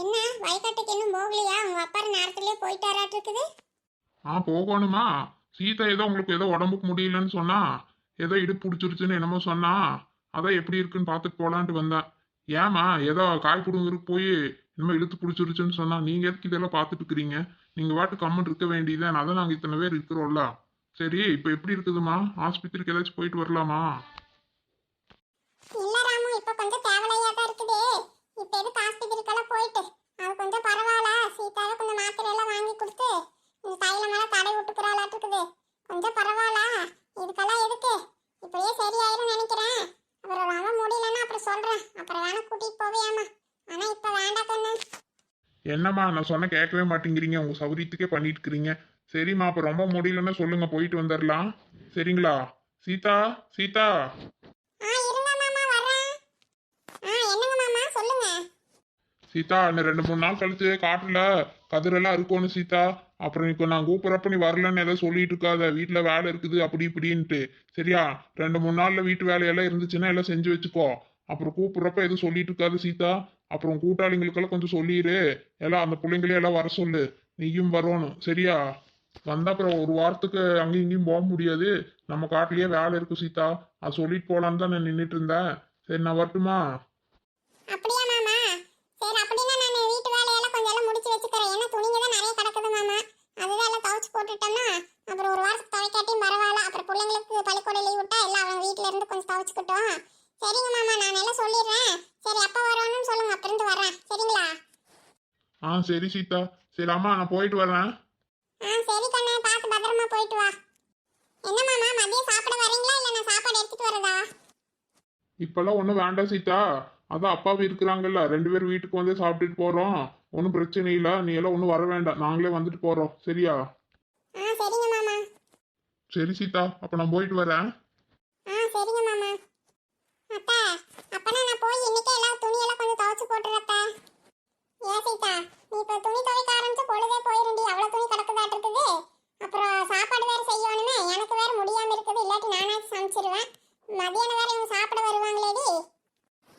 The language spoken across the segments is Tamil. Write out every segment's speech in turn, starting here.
என்ன வயக்காட்டுக்கு இன்னும் போகலையா? உங்க அப்பா நேரத்திலே போயிட்டாராட்டு இருக்குது. போகணுமா? சீதா ஏதோ உங்களுக்கு ஏதோ உடம்புக்கு முடியலன்னு சொன்னா, ஏதோ இடுப்பு பிடிச்சிருச்சுன்னு என்னமோ சொன்னா, அதான் எப்படி இருக்குன்னு பார்த்துட்டு போலான்ட்டு வந்தேன். ஏமா ஏதோ காய் பிடுங்குறதுக்கு போய் என்னமோ இழுத்து பிடிச்சிருச்சுன்னு சொன்னா, நீங்க எதுக்கு இதெல்லாம் பார்த்துட்டு இருக்கிறீங்க? நீங்க வாட்டு கம்மன் இருக்க வேண்டியதான். அதான் நாங்க இத்தனை பேர் இருக்கிறோம்ல. சரி, இப்ப எப்படி இருக்குதுமா? ஆஸ்பத்திரிக்கு ஏதாச்சும் போயிட்டு வரலாமா? இல்ல ராமு, இப்ப கொஞ்சம் தேவலையா தான் இருக்குது. இப்ப எதுக்கு ஆஸ்பத்திரிக்கெல்லாம் போயிட்டு? அது கொஞ்சம் பரவாயில்ல. சீதாவை கொஞ்சம் மாத்திரை எல்லாம் வாங்கி கொடுத்து இந்த தைலம் எல்லாம் தடை விட்டுக்கிறாளாட்டு இருக்குது. கொஞ்சம் பரவாயில்ல. இதுக்கெல்லாம் எதுக்கு? இப்படியே சரியாயிரும் நினைக்கிறேன். அப்புறம் ரொம்ப முடியலன்னா அப்புறம் சொல்றேன். அப்புறம் வேணா கூட்டிட்டு போவியாமா? ஆனா இப்ப வேண்டாம் கண்ணு. என்னம்மா நான் சொன்ன கேட்கவே மாட்டேங்கிறீங்க. உங்க சௌரியத்துக்கே பண்ணிட்டு இருக்கிறீங்க. சரிம்மா, அப்ப ரொம்ப முடியலன்னா சொல்லுங்க, போயிட்டு வந்துடலாம். சரிங்களா? சீதா, சீதா. இருங்க மாமா, வர்றேன். என்னங்க மாமா, சொல்லுங்க. சீதா, இன்னும் 2 3 நாள் கழிச்சு காட்டுல கதிரெல்லாம் இருக்கணும் சீதா. அப்புறம் இப்போ நான் கூப்பிட்றப்ப நீ வரலன்னு ஏதோ சொல்லிட்டு இருக்காத. வீட்டுல வேலை இருக்குது அப்படி இப்படின்ட்டு. சரியா? 2 3 நாள்ல வீட்டு வேலையெல்லாம் இருந்துச்சுன்னா எல்லாம் செஞ்சு வச்சுக்கோ. அப்புறம் கூப்பிட்றப்ப எதுவும் சொல்லிட்டு இருக்காது சீதா. அப்புறம் கூட்டாளிங்களுக்கெல்லாம் கொஞ்சம் சொல்லிடு. எல்லாம் அந்த பிள்ளைங்களையும் எல்லாம் வர சொல்லு. நீயும் வரணும். சரியா? வந்தா அப்புறம் ஒரு வாரத்துக்கு அங்கேயும் இங்கேயும் போக முடியாது. நம்ம காட்டுலயே வேலை இருக்கு சீதா. அது சொல்லிட்டு போலான்னு தான் நான் நின்றுட்டு இருந்தேன். சரி, நான் வரட்டுமா? அப்படியா மாமா? சரி, அப்படின்னா நான் வீட்டு வேலையெல்லாம் கொஞ்சம் எல்லாம் முடிச்சு வச்சுக்கிறேன். ஏன்னா துணிங்க தான் நிறைய கிடக்குது மாமா. அதுதான் எல்லாம் துவைச்சு போட்டுட்டோம்னா அப்புறம் ஒரு வாரத்துக்கு துவைக்காட்டியும் பரவாயில்ல. அப்புறம் பிள்ளைங்களுக்கு பள்ளிக்கூட லீவ் விட்டா எல்லாம் அவங்க வீட்டுல இருந்து கொஞ்சம் துவைச்சுக்கிட்டோம். சரிங்க மாமா, நான் எல்லாம் சொல்லிடுறேன். சரி, அப்பா வரணும்னு சொல்லுங்க, அப்ப இருந்து வரேன். சரிங்களா? சரி சீதா. சரி அம்மா, நான் போயிட்டு வரேன். சரி கண்ணே, பார்த்து பத்திரமா போயிட்டு வா. என்ன மாமா, மதியம் சாப்பிட வரீங்களா இல்ல நான் சாப்பாடு எடுத்துட்டு வரதா? இப்பெல்லாம் ஒன்றும் வேண்டாம் சீதா. அதான் அப்பாவும் இருக்கிறாங்கல்ல, 2 பேரும் வீட்டுக்கு வந்து சாப்பிட்டுட்டு போறோம். ஒன்றும் பிரச்சனை இல்லை. நீ எல்லாம் ஒன்றும் வர வேண்டாம், நாங்களே வந்துட்டு போறோம். சரியா? சரிங்க மாமா. சரி சீதா, அப்ப நான் போயிட்டு வரேன். சரிங்க மாமா. அத்தை, அப்பனா நான் போய் இன்னைக்கே எல்லாம் துணியெல்லாம் கொஞ்சம் துவைச்சு போட்டுறேன். ஏன் சீதா, நீ இப்ப துணி துவைக்க ஆரம்பிச்சு பொழுதே போயிருண்டி. அவ்வளவு துணி கிடக்குதாட்டு இருக்குது. அப்புறம் சாப்பாடு வேற செய்யணுமே. எனக்கு வேற முடியாம இருக்குது. இல்லாட்டி நானாச்சும் சமைச்சிருவேன். மதியானம் வேற இவங்க சாப்பிட வருவாங்களேடி.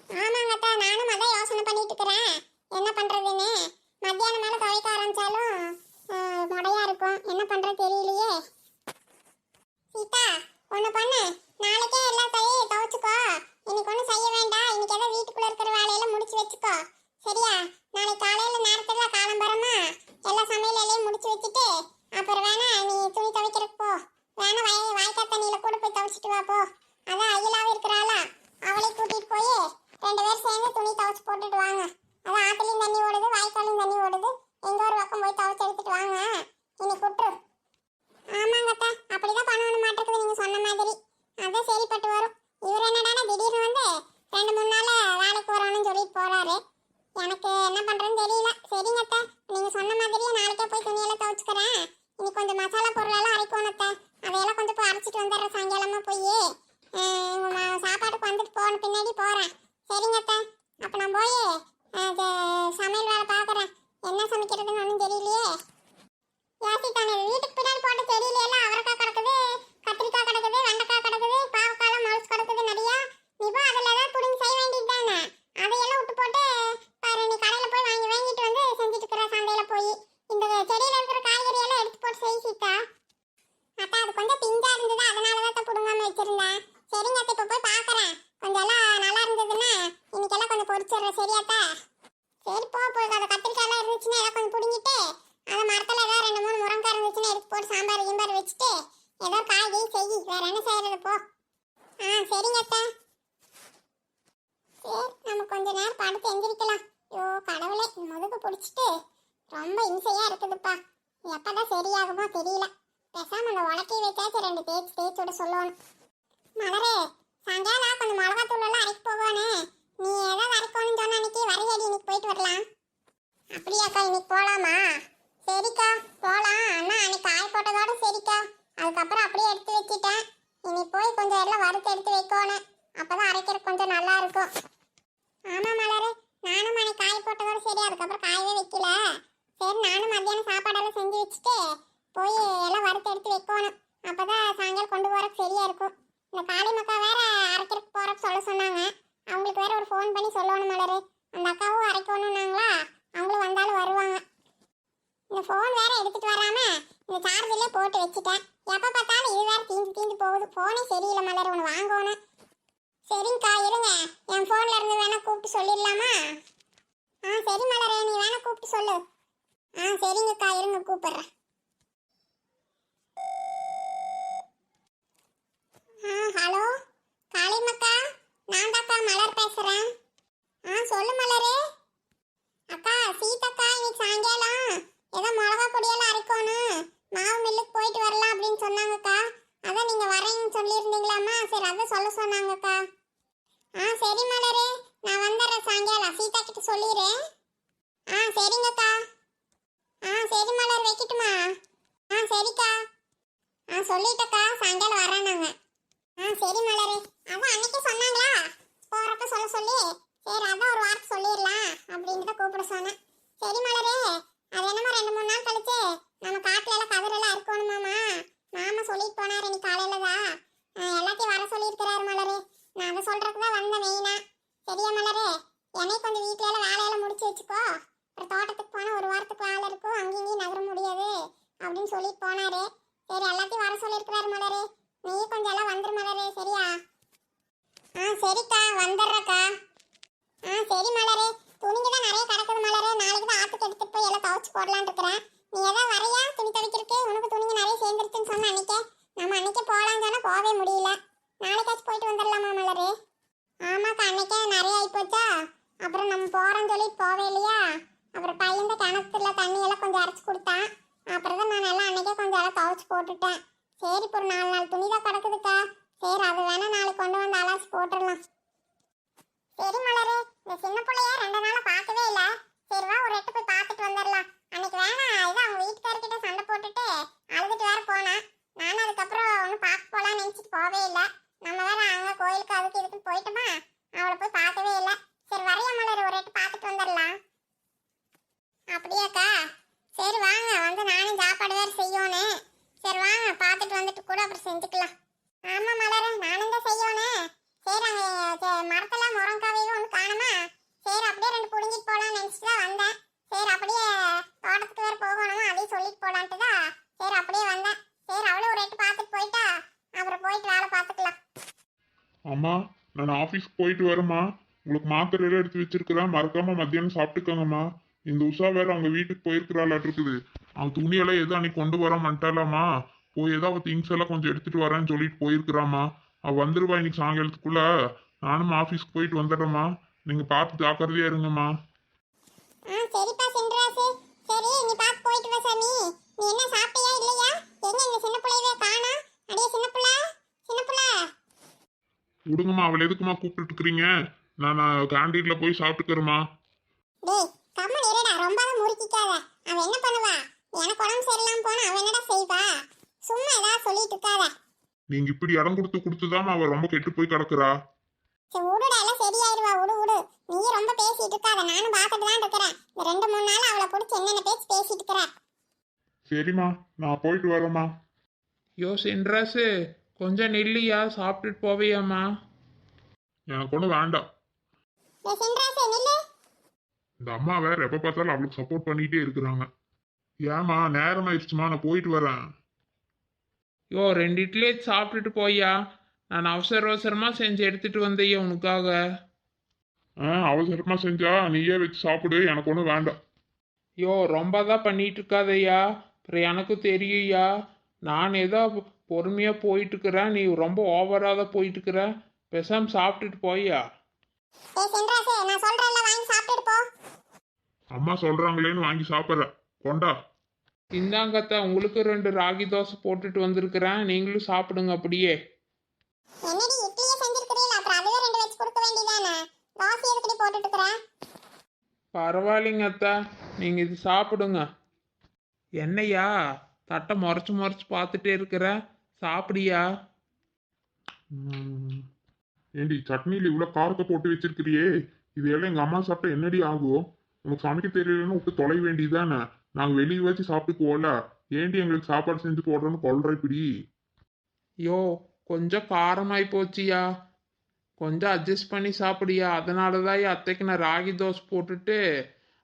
ஆமாங்க அத்தா, நானும் அதான் யோசனை பண்ணிட்டு இருக்கிறேன். என்ன பண்றதுன்னு. மத்தியானம் மேல துவைக்க ஆரம்பிச்சாலும் முடையா இருக்கும். என்ன பண்றது தெரியலையே. சீதா, ஒண்ணு பண்ணு. நாளைக்கே எல்லாம் துவைச்சுக்கோ. இன்னைக்கு ஒன்றும் செய்ய வேண்டாம். இன்னைக்கு ஏதோ வீட்டுக்குள்ள இருக்கிற வேலையெல்லாம் முடிச்சு வச்சுக்கோ. சரியா? நாளைக்கு காலையில நேரத்துல காலம்பரமா எல்லா சமையலையும் முடிச்சு வச்சுட்டு அப்புறம் வேணா நீ துணி துவைக்கிறதுக்கு போ. வேணா வாய்க்கா தண்ணியில கூட போய் துவைச்சிட்டு வா போ. அதான் அகிலாவும் இருக்கிறாளா, அவளை கூட்டிட்டு போய் 2 பேரும் சேர்ந்து துணி துவைச்சு போட்டுட்டு வாங்க. அதான் ஆத்துலயும் தண்ணி ஓடுது, வாய்க்காலும் தண்ணி ஓடுது. எங்க ஒரு பக்கம் போய் துவைச்சு எடுத்துட்டு வாங்க. இன்னைக்கு விட்டுரு. ஆமாங்க அத்தா, அப்படிதான் பண்ணணும் மாட்டிருக்குது நீங்க சொன்ன மாதிரி. அதான் சரிப்பட்டு வரும். இவர் என்னடானா திடீர்னு வந்து 2 3 நாள் வேலைக்கு வரணும்னு சொல்லிட்டு போறாரு. எனக்கு என்ன பண்றேன்னு தெரியல. சரிங்க அத்தை, நீங்க சொன்ன மாதிரியே நாளைக்கே போய் துணியெல்லாம் துவைச்சுக்கிறேன். இன்னைக்கு கொஞ்சம் மசாலா பொருள் எல்லாம் அரைக்கணும் அத்தை. அதையெல்லாம் கொஞ்சம் போய் அரைச்சிட்டு வந்துடுறேன் சாயங்காலமா போய். சாப்பாட்டுக்கு வந்துட்டு போன பின்னாடி போறேன். சரிங்க அத்தை, அப்ப நான் போய் சமையல் வேலை பார்க்குறேன். என்ன சமைக்கிறதுன்னு ஒன்றும் தெரியலையே. யாசித்தானே வீட்டுக்கு பின்னாடி போட்ட செடியில எல்லாம் அவரைக்காய் கிடக்குது, கத்திரிக்காய் கிடக்குது, வெண்டைக்காய் கிடக்குது, பாவக்காய் முளைச்சு கிடக்குது நிறையா. நீ போய் அதில் ஏதாவது புடிங்கி செய்ய வேண்டியது தானே. அதையெல்லாம் விட்டு போட்டு பாரு, நீ கடையில் போய் வாங்கிட்டு வந்து செஞ்சுட்டு இருக்கிற சந்தையில போய் இந்த செடியில இருக்கிற காய்கறி எல்லாம் எடுத்து போட்டு செய் சீதா. அத்தா, அது கொஞ்சம் பிஞ்சா இருந்தது, அதனாலதான் புடுங்காம வச்சிருந்தேன். சரிங்க அத்தை, இப்போ போய் பார்க்கறேன். கொஞ்சம் எல்லாம் நல்லா இருந்ததுன்னா இன்னைக்கெல்லாம் கொஞ்சம் பொரிச்சிடுறேன். சரியாத்தா? சரி, போய் அந்த கத்திரிக்காய் எல்லாம் இருந்துச்சுன்னா எல்லாம் கொஞ்சம் புடுங்கிட்டு அந்த மரத்துல ஏதோ 2 3 முருங்கைக்காய் இருந்துச்சுன்னா எடுத்து போட்டு சாம்பார் கீம்பார் வச்சுட்டு ஏதோ காய்கறி செய். வேற என்ன செய்யறது போ. சரிங்க அத்தை. சரி, நம்ம கொஞ்ச நேரம் படுத்து எந்திரிக்கலாம். ஐயோ கடவுளே, முதுகு பிடிச்சிட்டு ரொம்ப இம்சையா இருக்குதுப்பா. எப்பதான் சரியாகுமோ தெரியல. பேசாம அந்த உலக்கி வச்சாச்சு 2 தேய்ச்சி விட சொல்லணும். மலரே, சாயங்காலம் கொஞ்சம் மிளகாத்தூள் எல்லாம் அரைக்க போவானே. நீ ஏதாவது அரைக்கணும்னு சொன்ன அன்னைக்கு வரையடி, இன்னைக்கு போயிட்டு வரலாம். அப்படியாக்கா, இன்னைக்கு போலாமா? சரிக்கா, போலாம். அண்ணா அன்னைக்கு காய் போட்டதோட சரிக்கா. அதுக்கப்புறம் அப்படியே எடுத்து வச்சுட்டேன். இனி போய் கொஞ்சம் எல்லாம் வறுத்து எடுத்து வைக்கணும். அப்பதான் அரைக்கிறதுக்கு கொஞ்சம் நல்லா இருக்கும். ஆமா மலரு, நானும் அன்னைக்கு காய் போட்டதோட சரி. அதுக்கப்புறம் காயவே வைக்கல. சரி, நானும் மத்தியானம் சாப்பாடெல்லாம் செஞ்சு வச்சுட்டு போய் எல்லாம் வறுத்து எடுத்து வைக்கணும். அப்பதான் சாயங்காலம் கொண்டு போறதுக்கு சரியா இருக்கும். இந்த காளி மக்கா வேற அரைக்கிறதுக்கு போறதுக்கு சொல்ல சொன்னாங்க. அவங்களுக்கு வேற ஒரு ஃபோன் பண்ணி சொல்லணும் மலரு. அந்த அக்காவும் அரைக்கணும்னாங்களா, அவங்கள ஃபோன் வேற எடுத்துட்டு வராம இந்த சார்ஜர்ல போட்டு வச்சுட்டேன். எப்ப பார்த்தாலும் இது வேற தீந்து தீந்து போகுது. ஃபோனே சரியில்லை மலர், ஒன்று வாங்கணும். சரிங்கக்கா இருங்க, என் ஃபோன்ல இருந்து வேணா கூப்பிட்டு சொல்லிடலாமா? சரி மலரே, நீ வேணா கூப்பிட்டு சொல்லு. சரிங்கக்கா இருங்க, கூப்பிடுறேன். ஹலோ காளிமக்கா, நான் தாக்கா மலர் பேசுறேன். சொல்லு மலரே. அக்கா சீதக்கா இன்னைக்கு சாயங்காலம் ஏதோ மிளகா பொடியெல்லாம் அரைக்கணும், மாவு மில்லுக்கு போயிட்டு வரலாம் அப்படின்னு சொன்னாங்கக்கா. அதான் நீங்க வரேன்னு சொல்லியிருந்தீங்களாம்மா, சரி அதை சொல்ல சொன்னாங்கக்கா. சரி மலரே, நான் வந்துடுறேன் சாயங்காலம், சீதா கிட்ட சொல்லிடுறேன். சரிங்கக்கா. சரி மலர், வைக்கட்டுமா? சரிக்கா. சொல்லிட்டக்கா, சாயங்காலம் வரேன் நாங்க. சரி மலரே, அதான் அன்னைக்கு சொன்னாங்களா போறப்ப சொல்ல சொல்லி, சரி அதான் ஒரு வார்த்தை சொல்லிடலாம் அப்படின்னு தான் கூப்பிட சொன்னேன். சரி மலரே, அது என்னமோ 2-3 நாள் கழிச்சு நம்ம காட்டுல எல்லாம் கதிரெல்லாம் இருக்கணுமாமா. மாமா சொல்லிட்டு போனாரு இன்னைக்கு காலையில தான். எல்லாத்தையும் வர சொல்லியிருக்கிறாரு மலரே. நான் அதை சொல்றதுக்கு தான் வந்தேன் மெயினா. சரியா மலரே, என்னை கொஞ்சம் வீட்டுல எல்லாம் வேலையெல்லாம் முடிச்சு வச்சுக்கோ. அப்புறம் தோட்டத்துக்கு போனா ஒரு வாரத்துக்கு வேலை இருக்கும், அங்கேயும் இங்கேயும் நகர முடியாது அப்படின்னு சொல்லிட்டு போனாரு. சரி எல்லாத்தையும் வர சொல்லியிருக்கிறாரு மலரே. நீ கொஞ்சம் எல்லாம் வந்துரு மலரே, சரியா? சரிக்கா, வந்துடுறக்கா. சரி மலரே, துணிங்க தான் நிறைய கிடக்குது மலரே. நாளைக்கு தான் ஆத்துக்கு எடுத்துட்டு போய் எல்லாம் துவைச்சு போடலான்னு இருக்கிறேன். நீ ஏதாவது வரையா துணி துவைக்கிறதுக்கு? உனக்கு துணிங்க நிறைய சேர்ந்துருச்சுன்னு சொன்ன அன்னைக்கே. நம்ம அன்னைக்கே போகலான்னு சொன்னா போகவே முடியல. நாளைக்காச்சும் போயிட்டு வந்துடலாமா மலரே? ஆமாக்கா, அன்னைக்கே நிறைய ஆயிப்போச்சா. அப்புறம் நம்ம போறோம்னு சொல்லிட்டு போவே இல்லையா. அப்புறம் பையன் கிணத்துல தண்ணி எல்லாம் கொஞ்சம் அரைச்சி கொடுத்தான். அப்புறம் தான் நான் எல்லாம் அன்னைக்கே கொஞ்சம் எல்லாம் துவைச்சு போட்டுட்டேன். சரி, இப்போ ஒரு 4 துணி தான் கிடக்குதுக்கா. சரி, அது வேணா நாளைக்கு கொண்டு வந்து அலாசி போட்டுடலாம். சரி மலரே, இந்த சின்ன பிள்ளைய 2 நாளா பார்க்கவே இல்ல. சரி வா, ஒரு எட்டு போய் பார்த்துட்டு வந்துடலாம். அன்னைக்கு வேணா இது அவங்க வீட்டுக்காரர்கிட்ட சண்டை போட்டுட்டு அழுதுட்டு வேற போனா. நானும் அதுக்கப்புறம் ஒன்றும் பார்க்க போலான்னு நினைச்சிட்டு போவே இல்லை. நம்ம வேற அங்க கோயிலுக்கு அதுக்கு இதுக்கு போயிட்டோமா, அவளை போய் பார்க்கவே இல்லை. சரி வரையா மலர், ஒரு எட்டு பார்த்துட்டு வந்துடலாம். அப்படியாக்கா? சரி வாங்க, வந்து நானும் சாப்பாடு வேற செய்யணும். சரி வாங்க, பார்த்துட்டு வந்துட்டு கூட அப்புறம் செஞ்சுக்கலாம். ஆமா மலர், நானும் தான் செய்யணும். சரி, அங்கே மரத்தில் முருங்காவையும் ஒன்று காணுமா. சரி அப்படியே 2 பிடுங்கிட்டு போகலான்னு நினச்சிட்டு தான் வந்தேன். சரி அப்படியே தோட்டத்துக்கு வேறு போகணுமா, அதையும் சொல்லிட்டு போகலான்ட்டு தான் சரி அப்படியே வந்தேன். சரி அவளும் ஒரு எட்டு பார்த்துட்டு போயிட்டா, அப்புறம் போயிட்டு வேலை பார்த்துக்கலாம். அம்மா, நான் ஆஃபீஸ்க்கு போயிட்டு வரேம்மா. உங்களுக்கு மாத்திரை எல்லாம் எடுத்து வச்சிருக்கிறேன், மறக்காம மத்தியானம் சாப்பிட்டுக்கோங்கம்மா. இந்த உஷா வேற அவங்க வீட்டுக்கு போயிருக்கிறாளாட்டு இருக்குது. அவன் துணியெல்லாம் எதுவும் அன்னைக்கு கொண்டு வர மாட்டாளாமா. போய் ஏதாவது திங்ஸ் எல்லாம் கொஞ்சம் எடுத்துட்டு வரேன்னு சொல்லிட்டு போயிருக்கிறாம்மா. அவள் வந்துருவா இன்னைக்கு சாயங்காலத்துக்குள்ள. நானும் ஆஃபீஸ்க்கு போயிட்டு வந்துடுறேம்மா. நீங்க பார்த்து ஜாக்கிரதையா இருங்கம்மா. சரிப்பா சின்ராசு. சரி நீ பார்த்து போயிட்டு வா சாமி. நீ என்ன சாப்பிட்டியா இல்லையா? எங்க இந்த சின்ன பிள்ளையவே காணா? அடியே சின்ன பிள்ளை, சின்ன பிள்ளை. விடுங்கம்மா, அவளை எதுக்குமா கூப்பிட்டு இருக்கிறீங்க? நான் கேண்டீன்ல போய் சாப்பிட்டுக்கிறேம்மா. டேய் கம்மன் இருடா, ரொம்ப முறுக்கிக்காத. அவ என்ன பண்ணுவா? எனக்கு உடம்பு சரியில்லாம போனா அவ என்னடா செய்வா? சும்மா ஏதாவது சொல்லிட்டு இருக்காத. நீங்க இப்படி இடம் கொடுத்துதாம்மா அவ ரொம்ப கெட்டு போய் கிடக்குறா. சரி விடுடா, எல்லாம் சரியாயிருவா, விடு. நீ ரொம்ப பேசிட்டு இருக்காத, நானும் பார்த்துட்டு தான் இருக்கிறேன். இந்த 2-3 நாள் அவளை பிடிச்சி என்னென்ன பேசிட்டு இருக்கிற. சரிம்மா, நான் போயிட்டு வரேம்மா. யோ சின்ராசு, கொஞ்சம் நெல்லியா சாப்பிட்டுட்டு போவியாம்மா? எனக்கு ஒன்றும் வேண்டாம். டேய் சின்ராசு நில்லு. இந்த அம்மா வேற எப்ப பார்த்தாலும் அவளுக்கு சப்போர்ட் பண்ணிட்டே இருக்கிறாங்க. ஏமா, நேரம் ஆயிடுச்சுமா, நான் போயிட்டு வரேன். யோ 2 இட்லியே சாப்பிட்டுட்டு போய்யா. நான் அவசரமாக செஞ்சு எடுத்துட்டு வந்தையா உனக்காக. அவசரமா செஞ்சா நீயே வச்சு சாப்பிடு, எனக்கு ஒன்றும் வேண்டாம். யோ ரொம்ப தான் பண்ணிட்டு இருக்காதய்யா, அப்புறம் எனக்கும் தெரியும்யா. நான் ஏதோ பொறுமையாக போயிட்டுருக்கிறேன், நீ ரொம்ப ஓவராக தான் போயிட்டுருக்கிற. பேசாமல் சாப்பிட்டுட்டு போய்யா. டேய் சின்ராசு, நான் சொல்றேன்ல, வாங்கி சாப்பிட்டுட்டு போ. அம்மா சொல்றாங்களேன்னு வாங்கி சாப்பிட்றேன், கொண்டா. இந்தாங்கத்த, உங்களுக்கு 2 ராகி தோசை போட்டுட்டு வந்திருக்கிறேன், நீங்களும் சாப்பிடுங்க அப்படியே. என்னடி இட்லியே செஞ்சிருக்கிறீல, அப்புறம் அதுவே 2 வச்சு கொடுக்க வேண்டியதானே? தோசை எதுக்கடி போட்டுட்டு இருக்கற? பரவாயில்லைங்க அத்தா, நீங்கள் இது சாப்பிடுங்க. என்னையா தட்டை முறைச்சு பார்த்துட்டே இருக்கிற, சாப்பிடியா? ஏண்டி, சட்னியில் இவ்வளோ காரத்தை போட்டு வச்சிருக்கிறியே, இது எல்லாம் எங்கள் அம்மா சாப்பிட்டா என்னடி ஆகும்? உனக்கு சமைக்க தெரியலன்னு விட்டு தொலை வேண்டியதானே? நாங்கள் வெளியே வச்சு சாப்பிட்டுக்குவோம்ல. ஏண்டி எங்களுக்கு சாப்பாடு செஞ்சு போடுறோன்னு கொள்ற இப்படி? யோ கொஞ்சம் காரமாகி போச்சியா, கொஞ்சம் அட்ஜஸ்ட் பண்ணி சாப்பிடியா. அதனால தான் அத்தைக்கு நான் ராகி தோசை போட்டுட்டு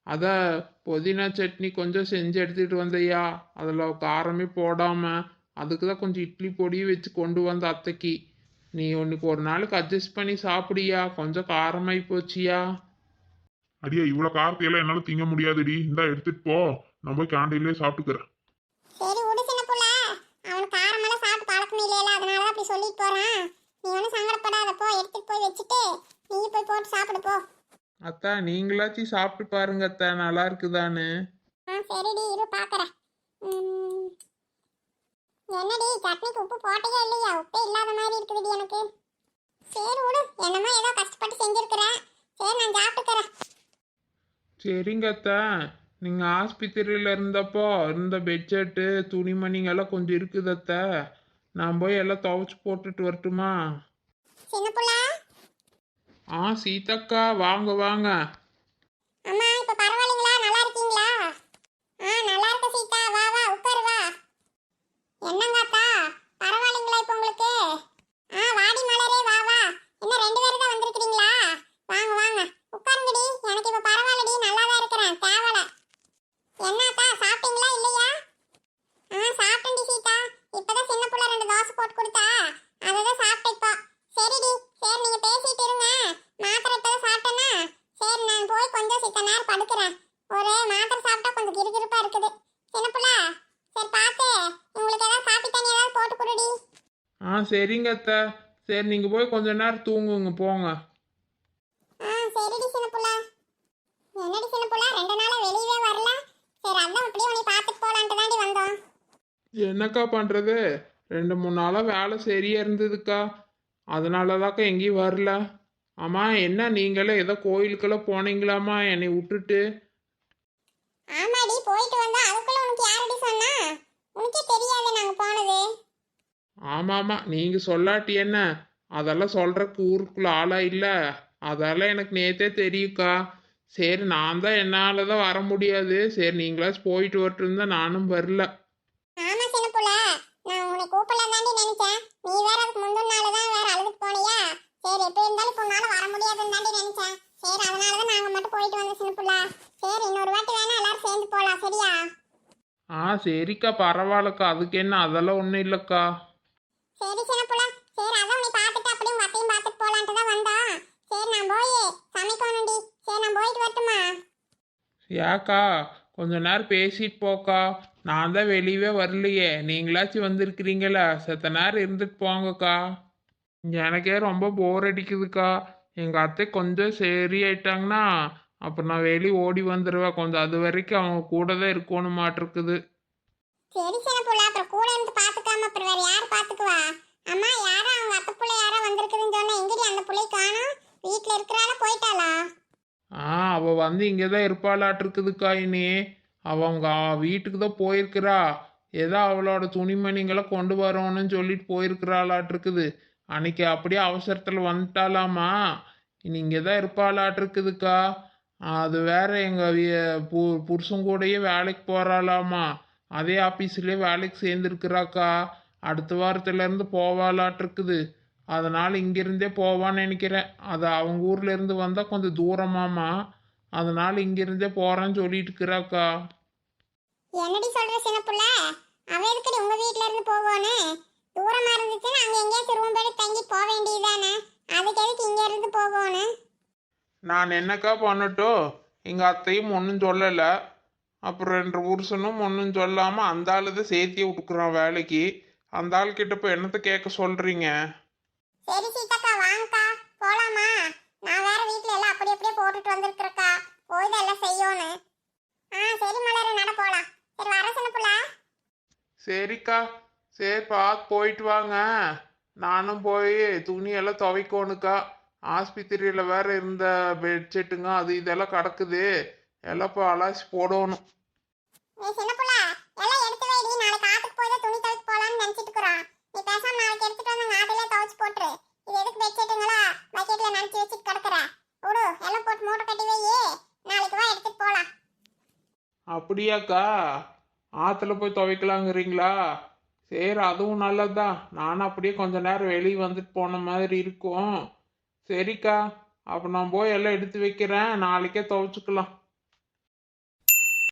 அதான் புதினா சட்னி கொஞ்சம் செஞ்சு எடுத்துகிட்டு வந்தையா, அதில் காரமே போடாமல். அதுக்கு தான் கொஞ்சம் இட்லி பொடியும் வச்சு கொண்டு வந்த அத்தைக்கு. நீ உனக்கு ஒரு நாளுக்கு அட்ஜஸ்ட் பண்ணி சாப்பிடியா, கொஞ்சம் காரமாகி போச்சியா. அடியா இவ்வளவு காரத்தையெல்லாம் என்னால திங்க முடியாதுடி, இந்தா எடுத்துட்டு போ, நான் போய் கேண்டீன்லயே சாப்பிட்டுக்கிறேன். சரி விடு சின்ன புள்ள, அவனுக்கு காரமெல்லாம் சாப்பிட்டு பழக்கம் இல்லையில, அதனால தான் அப்படி சொல்லிட்டு போறான். நீ ஒன்றும் சங்கடப்படாத, போ எடுத்துட்டு போய் வச்சுட்டு நீ போய் போட்டு சாப்பிடு போ. அத்தா நீங்களாச்சும் சாப்பிட்டு பாருங்க அத்தா, நல்லா இருக்குதான்னு. சரிடி இரு பாக்குறேன். என்னடி சட்னிக்கு உப்பு போட்டே இல்லையா? உப்பே இல்லாத மாதிரி இருக்குதுடி எனக்கு. சரி விடு, என்னமோ ஏதோ கஷ்டப்பட்டு செஞ்சிருக்கிறேன். சரி நான் சாப்பிட்டுக்கிறேன். சரிங்க அத்தா, நீங்கள் ஆஸ்பத்திரியில் இருந்தப்போ இருந்த பெட்ஷீட்டு துணிமணிங்கெல்லாம் கொஞ்சம் இருக்குது அத்தா, நான் போய் எல்லாம் துவைச்சு போட்டுட்டு வரட்டுமா? சின்ன புள்ள, சீதக்கா வாங்க வாங்க. அம்மா இப்ப பரவாயில்லைங்களா? நல்லா இருக்கீங்களா? நல்லா இருக்க சீதா, வா வா உட்காரு வா. என்னங்கக்கா பரவாயில்லைங்களா இப்ப உங்களுக்கு? வாடி மலரே வா வா. என்ன 2 பேரும் தான் வந்திருக்கீங்களா? வாங்க வாங்க உட்காருங்கடி. எனக்கு இப்ப பரவாயில்லடி, நல்லா தான் இருக்கிறேன், தேவல. என்னக்கா சாப்பிட்டீங்களா இல்லையா? சாப்பிட்டேன்டி சீதா. இப்பதான் சின்ன புள்ள 2 தோசை போட்டு கொடுத்தா, அதை தான் சாப்பிட்டேன் இப்போ. சரிடி, சரி நீங்க பேசிட்டு இருங்க. மாத்திரை இப்பதான் சாப்பிட்டேன்னா, சரி நான் போய் கொஞ்சம் சித்த நேரம் படுக்கிறேன். ஒரு மாத்திரை சாப்பிட்டா கொஞ்சம் கிறுகிறுப்பா இருக்குது. சின்ன புள்ள, சரி பார்த்து உங்களுக்கு ஏதாவது காப்பி தண்ணி ஏதாவது போட்டு கொடுடி. சரிங்க அத்தா, சரி நீங்கள் போய் கொஞ்ச நேரம் தூங்குங்க போங்க. சரிடி சின்ன புள்ள. என்னடி சின்ன புள்ள 2 நாளா வெளியவே வரல? சரி அதான் அப்படியே உன்னை பார்த்துட்டு போலான்ட்டு தாண்டி வந்தோம். என்னக்கா பண்ணுறது, 2-3 நாளாக வேலை சரியா இருந்ததுக்கா, அதனால தாக்கா எங்கேயும் வரல. ஆமாம் என்ன நீங்களே ஏதோ கோயிலுக்கெல்லாம் போனீங்களாம்மா என்னை விட்டுட்டு? ஆமாடி போயிட்டு வந்தா, அதுக்குள்ள உனக்கு யாரடி சொன்னா? உனக்கே தெரியாதே நாங்க போனது. ஆமாம்மா நீங்கள் சொல்லாட்டி என்ன, அதெல்லாம் சொல்கிறக்கு ஊருக்குள்ள ஆளா இல்லை, அதெல்லாம் எனக்கு நேத்தே தெரியுக்கா. சரி நான் தான் என்னால் தான் வர முடியாது, சரி நீங்களாச்சும் போயிட்டு வரட்டுன்னு தான் நானும் வரல. ஆமா சின்ன புள்ள, நான் உன்னை கூப்பிடலாம் தாண்டி நினைச்சேன். நீ வேற அதுக்கு முந்தின நாள் தான் வேற அழுதுட்டு போனியா? சரி எப்படி இருந்தாலும் இப்போ உன்னால வர முடியாதுன்னு தாண்டி நினைச்சேன். சரி அதனால தான் நாங்க மட்டும் போயிட்டு வந்தோம் சின்ன புள்ள. சரி இன்னொரு வாட்டி வேணா எல்லாரும் சேர்ந்து போலாம், சரியா? சரிக்கா பரவாயில்லக்கா, அதுக்கு என்ன, அதெல்லாம் ஒன்றும் இல்லைக்கா. சரி சின்ன புள்ள, சரி அதான் உன்னை பார்த்துட்டு அப்படியே உங்க அத்தையும் பார்த்துட்டு போலான்ட்டு தான் வந்தோம். சரி நான் போய் சமைக்கணும்டி. சரி நான் போயிட்டு வரட்டுமா? ஏக்கா கொஞ்ச நேரம் பேசிட்டு போக்கா, நான் தான் வெளியவே வரலையே, நீங்களாச்சும் வந்திருக்கிறீங்களா, செத்த நேரம் இருந்துட்டு போங்கக்கா. எனக்கே ரொம்ப போர் அடிக்குதுக்கா. எங்கள் அத்தை கொஞ்சம் சரியாயிட்டாங்கன்னா அப்புறம் நான் வெளியே ஓடி வந்துடுவேன், கொஞ்சம் அது வரைக்கும் அவங்க கூட தான் இருக்கணும் மாட்டிருக்குது. சரி சின்ன புள்ள, அப்புறம் கூட இருந்து பார்த்துக்காம அப்புறம் வேற யார் பார்த்துக்குவா? அம்மா யாரா அவங்க அத்தை புள்ள யாரா வந்திருக்குதுன்னு சொன்னா, எங்கடி அந்த புள்ளைய காணோம்? வீட்டில் இருக்கிறாளா போயிட்டாளா? அவள் வந்து இங்கே தான் இருப்பாளாட்டிருக்குதுக்கா. இனி அவங்க வீட்டுக்கு தான் போயிருக்கிறா, ஏதோ அவளோட துணிமணிங்களை கொண்டு வரணும்னு சொல்லிட்டு போயிருக்கிறாளாட்டிருக்குது. அன்னைக்கு அப்படியே அவசரத்தில் வந்துட்டாலாமா, இனி இங்கே தான் இருப்பாளாட்டிருக்குதுக்கா. அது வேற எங்கள் புருஷன் கூடயே வேலைக்கு போகிறாளாமா, அதே ஆஃபீஸ்லேயே வேலைக்கு சேர்ந்துருக்குறாக்கா. அடுத்த வாரத்துலேருந்து போவாளாட்டிருக்குது, அதனால் இங்கிருந்தே போவான்னு நினைக்கிறேன். அது அவங்க ஊர்ல இருந்து வந்தால் கொஞ்சம் தூரமாமா, அதனால் இங்கிருந்தே போகிறேன்னு சொல்லிட்டு இருக்கிறாக்கா. என்னடி சொல்ற சின்ன புள்ள? அவ எதுக்கடி உங்க வீட்ல இருந்து போவானே? தூரமா இருந்துச்சுன்னா அங்க எங்கேயாச்சும் ரூம் எடுத்து தங்கி போக வேண்டியதானே? அதுக்கு எதுக்கு இங்க இருந்து போகணும்? நான் என்னக்கா பண்ணட்டும், எங்கள் அத்தையும் ஒன்றும் சொல்லலை, அப்புறம் 2 புருஷனும் ஒன்றும் சொல்லாமல் அந்த ஆளு தான் சேர்த்தியே விட்டுக்குறான் வேலைக்கு. அந்த ஆள்கிட்ட இப்போ என்னத்தை கேட்க சொல்கிறீங்க? சரி சீதாக்கா வாங்கக்கா போலாமா? நான் வேற வீட்ல எல்லாம் அப்படி அப்படியே போட்டுட்டு வந்திருக்கிறக்கா, போய் தான் எல்லாம் செய்யணும். சரி மலர் நட போலாம். சரி வர சின்ன புள்ள. சரிக்கா, சரி பார்த்து போயிட்டு வாங்க. நானும் போய் துணியெல்லாம் துவைக்கணுக்கா. ஆஸ்பத்திரியில் வேற இருந்த பெட்ஷீட்டுங்க அது இதெல்லாம் கிடக்குது, எல்லாம் இப்போ அலாசி போடணும். சின்ன புள்ள எல்லாம் எடுத்து வைடி, நாளைக்கு ஆத்துக்கு போய் தான் துணி துவைக்க போலாம்னு நினைச்சிட்டு இருக்கிறோம். நீ பேசாம நாளைக்கு எடுத்துட்டு வந்து நாட்டிலே துவைச்சு போட்டுரு. இது எதுக்கு பெட்ஷீட்டுங்களா பக்கெட்ல நினைச்சு வச்சுட்டு கிடக்குற? விடு, எல்லாம் போட்டு மூட்டை கட்டி வையே, நாளைக்கு வா எடுத்துட்டு போலாம். அப்படியாக்கா, ஆற்றுல போய் துவைக்கலாங்கிறீங்களா? சரி அதுவும் நல்லதுதான், நானும் அப்படியே கொஞ்ச நேரம் வெளியே வந்துட்டு போன மாதிரி இருக்கும். சரிக்கா, அப்போ நான் போய் எல்லாம் எடுத்து வைக்கிறேன், நாளைக்கே துவைச்சிக்கலாம்.